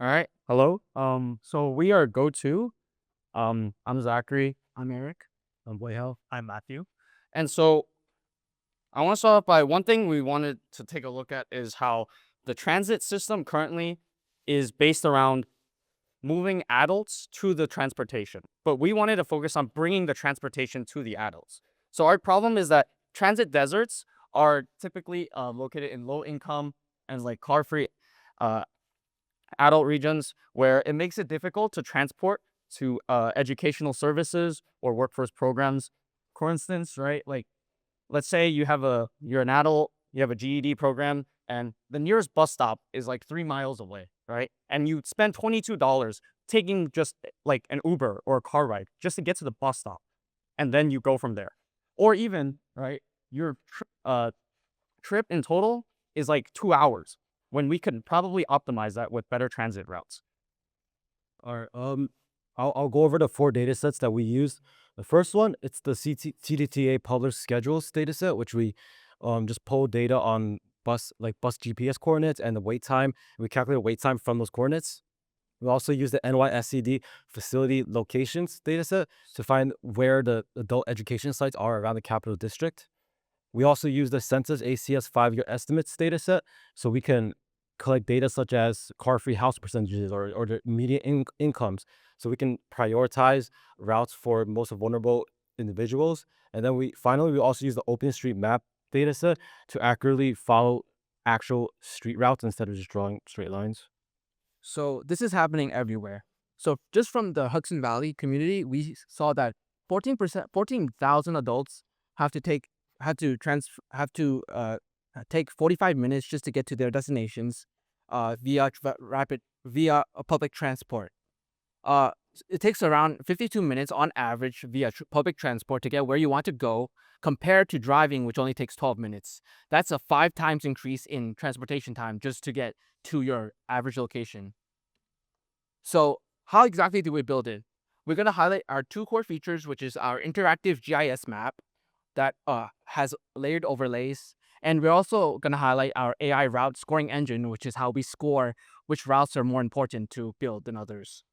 All right. Hello. So we are GoTo. I'm Zachary. I'm Eric. I'm Weihao. I'm Matthew. And so I want to start off by one thing we wanted to take a look at is how the transit system currently is based around moving adults to the transportation. But we wanted to focus on bringing the transportation to the adults. So our problem is that transit deserts are typically located in low income and like car free uh, adult regions where it makes it difficult to transport to educational services or workforce programs. For instance, right, like let's say you're an adult, you have a GED program, and the nearest bus stop is like 3 miles away, right? And you spend $22 taking just like an Uber or a car ride just to get to the bus stop, and then you go from there. Or even right, your trip in total is like 2 hours when we could probably optimize that with better transit routes. All right. I'll go over the four data sets that we used. The first one, it's the CDTA published schedules data set, which we just pull data on bus GPS coordinates and the wait time. We calculate wait time from those coordinates. We also use the NYSCD facility locations data set to find where the adult education sites are around the capital district. We also use the Census ACS 5-year estimates data set so we can collect data such as car-free house percentages or the median incomes so we can prioritize routes for most vulnerable individuals. And then we also use the OpenStreetMap data set to accurately follow actual street routes instead of just drawing straight lines. So this is happening everywhere. So just from the Hudson Valley community, we saw that 14,000 adults have to take have to take 45 minutes just to get to their destinations via a public transport. Uh, it takes around 52 minutes on average via public transport to get where you want to go, compared to driving, which only takes 12 minutes. That's a 5 times increase in transportation time just to get to your average location. So how exactly do we build it? We're going to highlight our two core features, which is our interactive GIS map that has layered overlays. And we're also going to highlight our AI route scoring engine, which is how we score which routes are more important to build than others.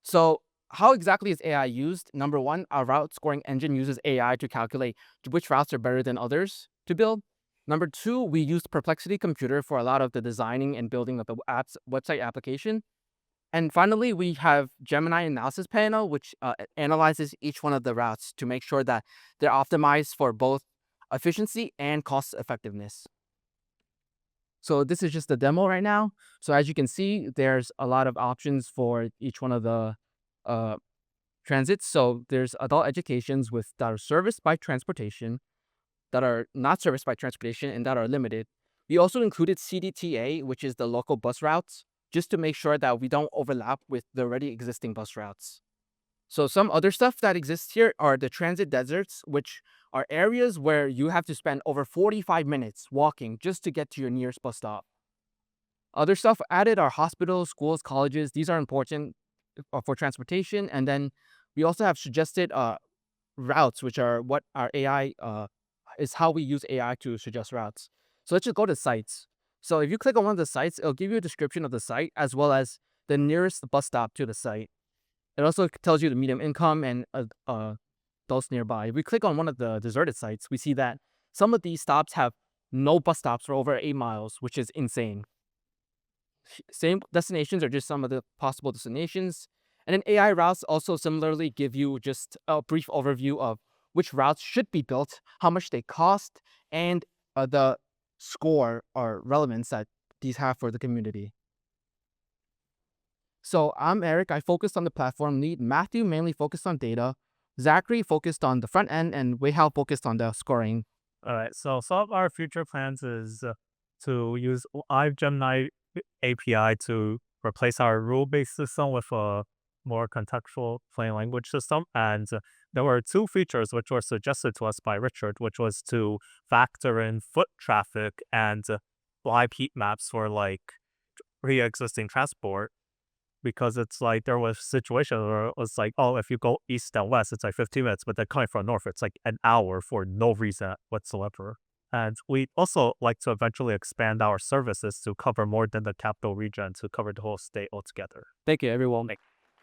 So how exactly is AI used? Number one, our route scoring engine uses AI to calculate which routes are better than others to build. Number two, we use Perplexity Computer for a lot of the designing and building of the app's website application. And finally, we have Gemini Analysis Panel, which analyzes each one of the routes to make sure that they're optimized for both efficiency and cost effectiveness. So this is just a demo right now. So as you can see, there's a lot of options for each one of the uh, transits. So there's adult educations that are serviced by transportation, that are not serviced by transportation, and that are limited. We also included CDTA, which is the local bus routes, just to make sure that we don't overlap with the already existing bus routes. So some other stuff that exists here are the transit deserts, which are areas where you have to spend over 45 minutes walking just to get to your nearest bus stop. Other stuff added are hospitals, schools, colleges. These are important for transportation. And then we also have suggested routes, which are what our AI is how we use AI to suggest routes. So let's just go to sites. So if you click on one of the sites, it'll give you a description of the site as well as the nearest bus stop to the site. It also tells you the medium income and those nearby. If we click on one of the deserted sites, we see that some of these stops have no bus stops for over 8 miles, which is insane. Same destinations are just some of the possible destinations. And then AI routes also similarly give you just a brief overview of which routes should be built, how much they cost, and the score or relevance that these have for the community. So I'm Eric. I focused on the platform lead. Matthew mainly focused on data. Zachary focused on the front end, and Weihao focused on the scoring. All right. So some of our future plans is to use Live Gemini API to replace our rule-based system with a more contextual plain language system. And there were two features which were suggested to us by Richard, which was to factor in foot traffic and live heat maps for like pre-existing transport. Because it's like there was a situation where it was like, oh, if you go east and west, it's like 15 minutes, but then coming from north, it's like an hour for no reason whatsoever. And we also like to eventually expand our services to cover more than the capital region, to cover the whole state altogether. Thank you, everyone.